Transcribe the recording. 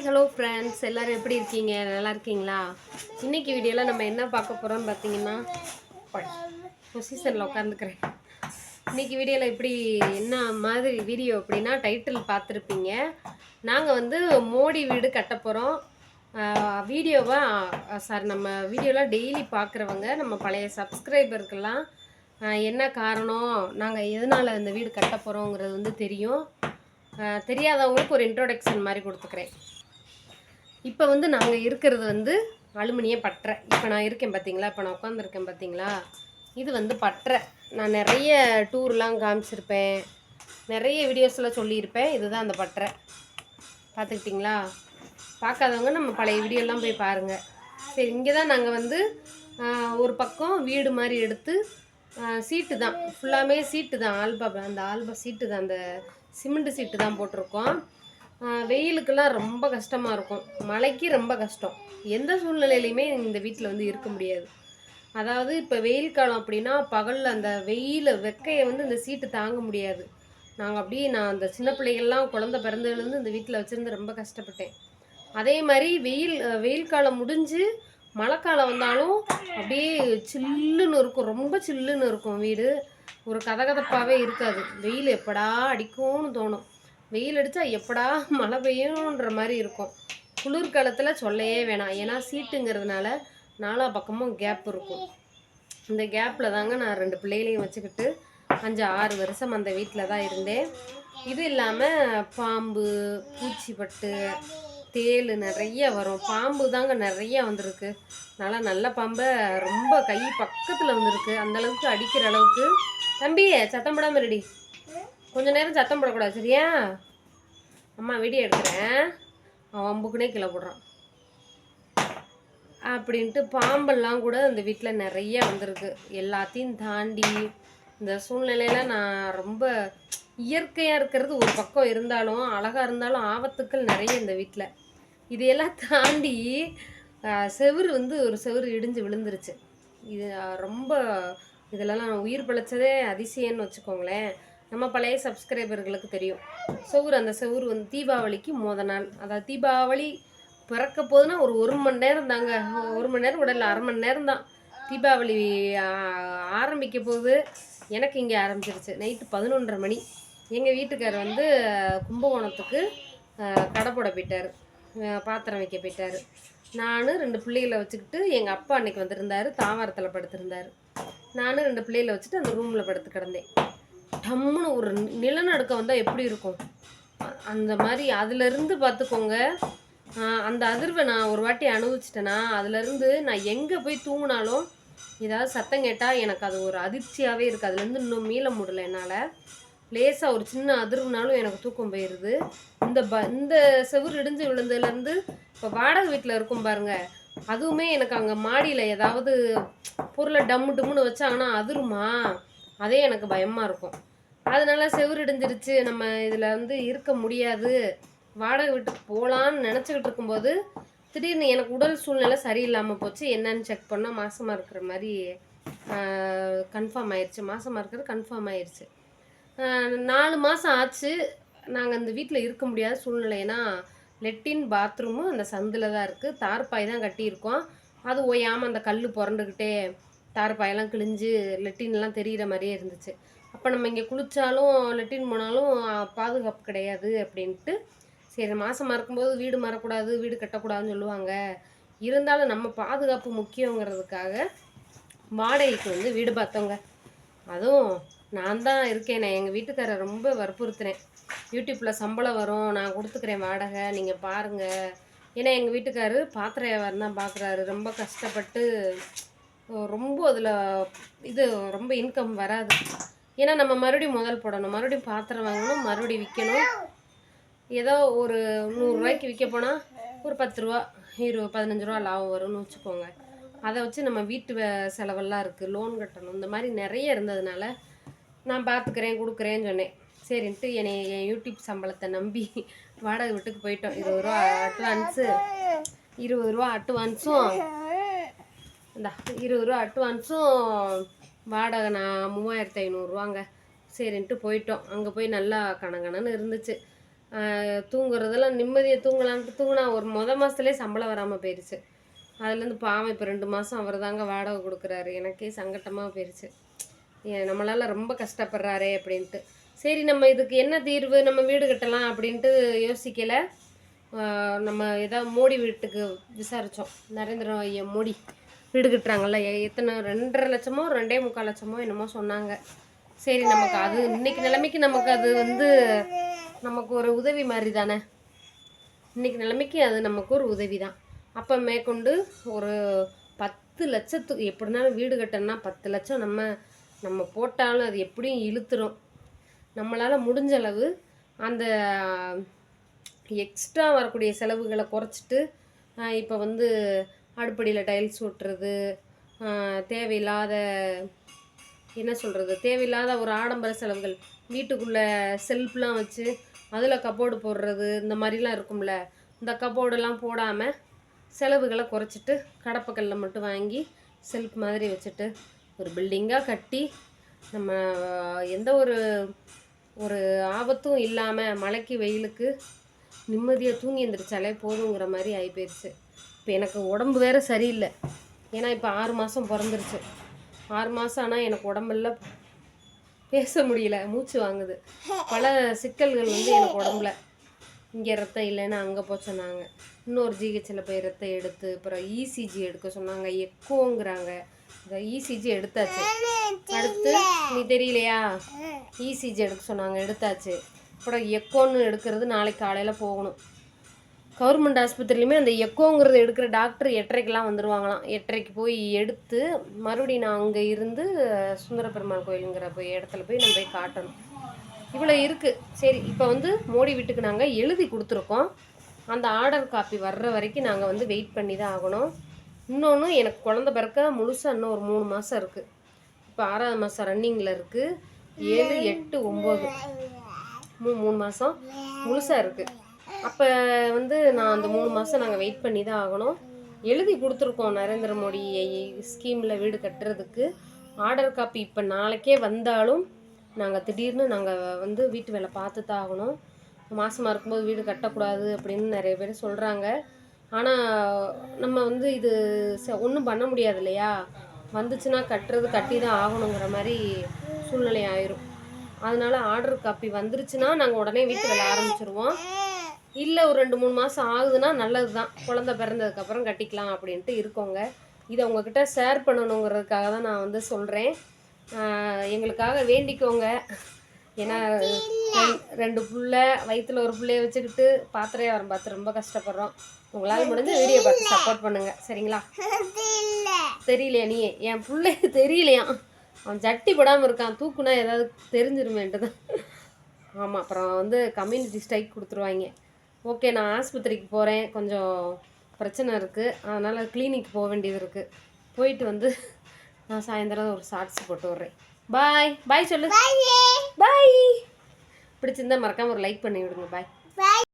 Hi hello friends, எல்லோரும் எப்படி இருக்கீங்க? நல்லா இருக்கீங்களா? இன்றைக்கி வீடியோவில் நம்ம என்ன பார்க்க போகிறோம்னு பார்த்தீங்கன்னா, பொசிஷனில் உட்காந்துக்கிறேன். இன்றைக்கி வீடியோவில் எப்படி என்ன மாதிரி வீடியோ அப்படின்னா, டைட்டில் பார்த்துருப்பீங்க. நாங்கள் வந்து மோடி வீடு கட்ட போகிறோம். நம்ம வீடியோலாம் டெய்லி பார்க்குறவங்க, நம்ம பழைய சப்ஸ்கிரைபருக்கெல்லாம் என்ன காரணம், நாங்கள் எதனால் இந்த வீடு கட்ட போகிறோங்கிறது வந்து தெரியும். தெரியாதவங்களுக்கு ஒரு இன்ட்ரோடக்ஷன் மாதிரி கொடுத்துக்கிறேன். இப்போ வந்து நாங்கள் இருக்கிறது வந்து அலுமினிய பட்டறை. இப்போ நான் இருக்கேன் பார்த்தீங்களா, இப்போ நான் உட்காந்துருக்கேன் பார்த்தீங்களா, இது வந்து பட்டறை. நான் நிறைய டூர்லாம் காமிச்சிருப்பேன், நிறைய வீடியோஸில் சொல்லியிருப்பேன். இதுதான் அந்த பட்டறை. பார்த்துக்கிட்டிங்களா? பார்க்காதவங்க நம்ம பழைய வீடியோலாம் போய் பாருங்கள். சரி, இங்கே தான் நாங்கள் வந்து ஒரு பக்கம் வீடு மாதிரி எடுத்து சீட்டு தான், ஃபுல்லாமே சீட்டு தான், அந்த ஆல்பா சீட்டு தான், அந்த சிமெண்ட் சீட்டு தான் போட்டிருக்கோம். வெயிலுக்கெல்லாம் ரொம்ப கஷ்டமாக இருக்கும், மழைக்கு ரொம்ப கஷ்டம். எந்த சூழ்நிலையிலையுமே இந்த வீட்டில் வந்து இருக்க முடியாது. அதாவது இப்போ வெயில் காலம் அப்படின்னா பகலில் அந்த வெயில் வெக்கையை வந்து இந்த சீட்டு தாங்க முடியாது. நான் அந்த சின்ன பிள்ளைகள்லாம் குழந்த பிறந்ததுலேருந்து இந்த வீட்டில் வச்சுருந்து ரொம்ப கஷ்டப்பட்டேன். அதே மாதிரி வெயில் காலம் முடிஞ்சு மழைக்காலம் வந்தாலும் அப்படியே சில்லுன்னு இருக்கும், ரொம்ப சில்லுன்னு இருக்கும் வீடு. ஒரு கதகதப்பாகவே இருக்காது. வெயில் எப்படா அடிக்கும்னு தோணும். வெயில் அடித்தா எப்படா மழை பெய்யுன்ற மாதிரி இருக்கும். குளிர்காலத்தில் சொல்லையே வேணாம். ஏன்னா சீட்டுங்கிறதுனால நாலா பக்கமும் கேப் இருக்கும். இந்த கேப்பில் தாங்க நான் 2 பிள்ளைகளையும் வச்சுக்கிட்டு 5-6 வருஷம் அந்த வீட்டில் தான் இருந்தேன். இது இல்லாமல் பாம்பு, பூச்சிப்பட்டு, தேள் நிறைய வரும். பாம்பு தாங்க நிறைய வந்திருக்கு. நல்ல பாம்பை ரொம்ப கை பக்கத்தில் வந்திருக்கு. அந்தளவுக்கு அடிக்கிற அளவுக்கு. தம்பி, சத்தம் போடாமல் ரெடி, கொஞ்ச நேரம் சத்தம் போடக்கூடாது, சரியா? அம்மா வீடியோ எடுக்கிறேன், அவன் அம்புக்குனே கீழே போடுறான் அப்படின்ட்டு. பாம்பெல்லாம் கூட இந்த வீட்டில் நிறைய வந்திருக்கு. எல்லாத்தையும் தாண்டி இந்த சூழ்நிலையில் நான் ரொம்ப இயற்கையாக இருக்கிறது ஒரு பக்கம் இருந்தாலும், அழகாக இருந்தாலும் ஆபத்துக்கள் நிறைய இந்த வீட்டில். இதையெல்லாம் தாண்டி செவுரு வந்து ஒரு செவுரு இடிஞ்சு விழுந்துருச்சு. இது ரொம்ப இதிலலாம் உயிர் பிழைச்சதே அதிசயம்னு வச்சுக்கோங்களேன். நம்ம பழைய சப்ஸ்கிரைபர்களுக்கு தெரியும். அந்த செவுரு வந்து தீபாவளிக்கு நாள், அதாவது தீபாவளி பிறக்க போதுன்னா ஒரு மணி நேரம் தாங்க, 1 மணி நேரம் கூட இல்லை, அரை மணி நேரம் தான். தீபாவளி ஆரம்பிக்க போது எனக்கு இங்கே ஆரம்பிச்சிருச்சு. நைட்டு 11:30 மணி. எங்கள் வீட்டுக்காரர் வந்து கும்பகோணத்துக்கு கடை போட போயிட்டார், பாத்திரம் வைக்க போயிட்டார். நான் 2 பிள்ளைகளை வச்சுக்கிட்டு, எங்கள் அப்பா அன்றைக்கி வந்திருந்தார், தாவாரத்தில் படுத்திருந்தார். நானும் 2 பிள்ளைகளை வச்சுட்டு அந்த ரூமில் படுத்து கிடந்தேன். டம்முன்னு ஒரு நிலநடுக்கம் வந்தால் எப்படி இருக்கும் அந்த மாதிரி. அதுலேருந்து பார்த்துக்கோங்க, அந்த அதிர்வை நான் ஒரு வாட்டி அனுபவிச்சிட்டேன்னா, அதுலேருந்து நான் எங்கே போய் தூங்கினாலும் ஏதாவது சத்தம் கேட்டால் எனக்கு அது ஒரு அதிர்ச்சியாகவே இருக்குது. அதுலேருந்து இன்னும் மீள முடியல என்னால். லேசாக ஒரு சின்ன அதிர்வுனாலும் எனக்கு தூக்கம் போயிடுது. இந்த செவுரு இடிஞ்சு விழுந்ததுலேருந்து இப்போ வாடகை வீட்டில் இருக்கும் பாருங்கள், அதுவுமே எனக்கு அங்கே மாடியில் ஏதாவது பொருளை டம்மு டம்முன்னு வச்சாங்கன்னா அதிருமா, அதே எனக்கு பயமாக இருக்கும். அதனால செவுரு இடிஞ்சிருச்சு, நம்ம இதில் வந்து இருக்க முடியாது, வாடகை வீட்டுக்கு போகலான்னு நினச்சிக்கிட்டு இருக்கும்போது திடீர்னு எனக்கு உடல் சூழ்நிலை சரியில்லாமல் போச்சு. என்னன்னு செக் பண்ணால் மாசமாக இருக்கிற மாதிரி கன்ஃபார்ம் ஆயிடுச்சு. மாசமாக இருக்கிறது கன்ஃபார்ம் ஆயிடுச்சு. 4 மாதம் ஆச்சு. நாங்கள் அந்த வீட்டில் இருக்க முடியாத சூழ்நிலை. ஏன்னா லெட்டின் பாத்ரூமும் அந்த சந்தில் தான் இருக்குது. தார்பாய் தான் கட்டியிருக்கோம். அது ஓயாமல் அந்த கல் புரண்டுக்கிட்டே தார்பாயெல்லாம் கிழிஞ்சு லெட்டின்லாம் தெரிகிற மாதிரியே இருந்துச்சு. அப்போ நம்ம இங்கே குளித்தாலும் லெட்டின் போனாலும் பாதுகாப்பு கிடையாது அப்படின்ட்டு, சரி மாதமாக இருக்கும்போது வீடு மாறக்கூடாது, வீடு கட்டக்கூடாதுன்னு சொல்லுவாங்க. இருந்தாலும் நம்ம பாதுகாப்பு முக்கியங்கிறதுக்காக வாடகைக்கு வந்து வீடு பார்த்தோங்க. அதுவும் நான் தான் இருக்கேன். நான் எங்கள் வீட்டுக்காரரை ரொம்ப வற்புறுத்துறேன். யூடியூப்பில் சம்பளம் வரும், நான் கொடுத்துக்கிறேன் வாடகை, நீங்கள் பாருங்கள். ஏன்னா எங்கள் வீட்டுக்காரரு பாத்திர வியாபாரம் தான் பார்க்குறாரு. ரொம்ப கஷ்டப்பட்டு ரொம்ப அதில் ரொம்ப இன்கம் வராது. ஏன்னா நம்ம மறுபடியும் முதல் போடணும், மறுபடியும் பாத்திரம் வாங்கணும், மறுபடியும் விற்கணும். ஏதோ ஒரு 100 ரூபாய்க்கு விற்க போனால் ஒரு 10 ரூபா 15 ரூபா லாபம் வரும்னு வச்சுக்கோங்க. அதை வச்சு நம்ம வீட்டு செலவெல்லாம் இருக்குது, லோன் கட்டணும், இந்த மாதிரி நிறைய இருந்ததுனால நான் பார்த்துக்கிறேன் கொடுக்குறேன்னு சொன்னேன். சரின்ட்டு என் யூடியூப் சம்பளத்தை நம்பி வாடகை வீட்டுக்கு போயிட்டோம். 20 ரூபா அட்வான்ஸு, 20 ரூபா அட்வான்ஸும், இந்த 20 ரூபா அட்வான்ஸும் வாடகை நான் 3500 ரூபாங்க. சரின்ட்டு போயிட்டோம். அங்கே போய் நல்லா கணக்கணன்னு இருந்துச்சு. தூங்குறதெல்லாம் நிம்மதியாக தூங்கலான்ட்டு தூங்கினா ஒரு மாதத்துலேயே சம்பளம் வராமல் போயிடுச்சு. அதுலேருந்து பாவம் இப்போ 2 மாதம் அவர் தாங்க வாடகை கொடுக்குறாரு. எனக்கே சங்கட்டமாக போயிடுச்சு. நம்மளால் ரொம்ப கஷ்டப்படுறாரே அப்படின்ட்டு. சரி நம்ம இதுக்கு என்ன தீர்வு, நம்ம வீடு கட்டலாம் அப்படின்ட்டு யோசிக்கலை. நம்ம ஏதாவது மோடி வீட்டுக்கு விசாரித்தோம். நரேந்திர மோடி வீடு கட்டுறாங்கல்ல, எத்தனை 2.5 லட்சமோ 2.25 லட்சமோ என்னமோ சொன்னாங்க. சரி நமக்கு அது இன்னைக்கு நிலைமைக்கு நமக்கு அது வந்து நமக்கு ஒரு உதவி மாதிரி தானே. இன்னைக்கு நிலைமைக்கு அது நமக்கு ஒரு உதவி தான். அப்போ மேற்கொண்டு ஒரு 10 லட்சத்துக்கு எப்படினாலும் வீடு கட்டணும்னா 10 லட்சம் நம்ம போட்டாலும் அது எப்படியும் இழுத்துரும். நம்மளால் முடிஞ்ச அளவு அந்த எக்ஸ்ட்ரா வரக்கூடிய செலவுகளை குறைச்சிட்டு இப்போ வந்து அடுப்படியில் டைல்ஸ் ஒட்டுறது, தேவையில்லாத என்ன சொல்கிறது, தேவையில்லாத ஒரு ஆடம்பர செலவுகள், வீட்டுக்குள்ளே செல்ஃப்லாம் வச்சு அதில் கப்போர்டு போடுறது, இந்த மாதிரிலாம் இருக்கும்ல, இந்த கப்போர்டெல்லாம் போடாமல் செலவுகளை குறைச்சிட்டு கடப்பக்கல்ல மட்டும் வாங்கி செல்ஃப் மாதிரி வச்சுட்டு ஒரு பில்டிங்காக கட்டி நம்ம எந்த ஒரு ஆபத்தும் இல்லாமல் மழைக்கு வெயிலுக்கு நிம்மதியாக தூங்கி எழுந்திரிச்சாலே போதுங்கிற மாதிரி ஆகி போயிடுச்சு. இப்போ எனக்கு உடம்பு வேறு சரியில்லை. ஏன்னா இப்போ 6 மாதம் பிறந்துருச்சு. 6 மாதம் ஆனால் எனக்கு உடம்பெல்லாம் பேச முடியல, மூச்சு வாங்குது. பல சிக்கல்கள் வந்து எனக்கு உடம்புல. இங்கே ரத்தம் இல்லைன்னா அங்கே போய் சொன்னாங்க, இன்னொரு ஜிஹெச்சில் போய் ரத்தம் எடுத்து அப்புறம் இசிஜி எடுக்க சொன்னாங்க, எக்கோங்கிறாங்க. இந்த இசிஜி எடுத்தாச்சு. அடுத்து நீ தெரியலையா, இசிஜி எடுக்க சொன்னாங்க, எடுத்தாச்சு. அப்புறம் எக்கோன்னு எடுக்கிறது நாளைக்கு காலையில் போகணும். கவர்மெண்ட் ஆஸ்பத்திரிலையுமே அந்த எக்கோங்கிறது எடுக்கிற டாக்டர் 8:30க்கெலாம் வந்துடுவாங்களாம். 8:30க்கு போய் எடுத்து மறுபடியும் நான் அங்கே இருந்து சுந்தரபெருமாள் கோயிலுங்கிற இடத்துல போய் நம்ம போய் காட்டணும். இவ்வளோ இருக்குது. சரி இப்போ வந்து மோடி வீட்டுக்கு நாங்கள் எழுதி கொடுத்துருக்கோம். அந்த ஆர்டர் காப்பி வர்ற வரைக்கும் நாங்கள் வந்து வெயிட் பண்ணி தான் ஆகணும். இன்னொன்று எனக்கு குழந்த பிறக்க முழுசாக இன்னும் ஒரு 3 மாதம் இருக்குது. இப்போ 6ஆவது மாதம் ரன்னிங்கில் இருக்குது. 7, 8, 9 3 மாதம் முழுசாக இருக்குது. அப்போ வந்து நான் அந்த 3 மாதம் நாங்கள் வெயிட் பண்ணி தான் ஆகணும். எழுதி கொடுத்துருக்கோம் நரேந்திர மோடி ஸ்கீமில் வீடு கட்டுறதுக்கு. ஆர்டர் காப்பி இப்போ நாளைக்கே வந்தாலும் நாங்கள் திடீர்னு நாங்கள் வந்து வீட்டு வேலை பார்த்து தான் ஆகணும். மாதமாக இருக்கும்போது வீடு கட்டக்கூடாது அப்படின்னு நிறைய பேர் சொல்கிறாங்க. ஆனால் நம்ம வந்து இது ஒன்றும் பண்ண முடியாது இல்லையா. வந்துச்சுன்னா கட்டி தான் ஆகணுங்கிற மாதிரி சூழ்நிலை ஆயிரும். அதனால் ஆர்டர் காப்பி வந்துருச்சுன்னா நாங்கள் உடனே வீட்டு வேலை ஆரம்பிச்சிருவோம். இல்லை ஒரு 2-3 மாதம் ஆகுதுன்னா நல்லது தான், குழந்த பிறந்ததுக்கப்புறம் கட்டிக்கலாம் அப்படின்ட்டு இருக்கோங்க. இதை உங்ககிட்ட ஷேர் பண்ணணுங்கிறதுக்காக தான் நான் வந்து சொல்கிறேன். எங்களுக்காக வேண்டிக்கோங்க. ஏன்னா 2 பிள்ளை வயிற்றில் ஒரு பிள்ளைய வச்சுக்கிட்டு பாத்திரம் பார்த்து ரொம்ப கஷ்டப்படுறோம். உங்களால் முடிஞ்ச வீடியோ பார்த்து சப்போர்ட் பண்ணுங்கள், சரிங்களா? தெரியலையா நீ, என் பிள்ளை தெரியலையா, அவன் ஜட்டி போடாமல் இருக்கான், தூக்குனா ஏதாவது தெரிஞ்சிருமேன்ட்டு தான். ஆமாம், அப்புறம் வந்து கம்யூனிட்டி ஸ்ட்ரைக் கொடுத்துருவாங்க. ஓகே, நான் ஆஸ்பத்திரிக்கு போகிறேன், கொஞ்சம் பிரச்சனை இருக்குது, அதனால் கிளினிக் போக வேண்டியது இருக்குது. போயிட்டு வந்து நான் சாயந்தரம் ஒரு ஷார்ட்ஸ் போட்டு விட்றேன். பாய் சொல்லு. பாய். பிடிச்சிருந்தா மறக்காமல் ஒரு லைக் பண்ணி விடுங்க. பாய்.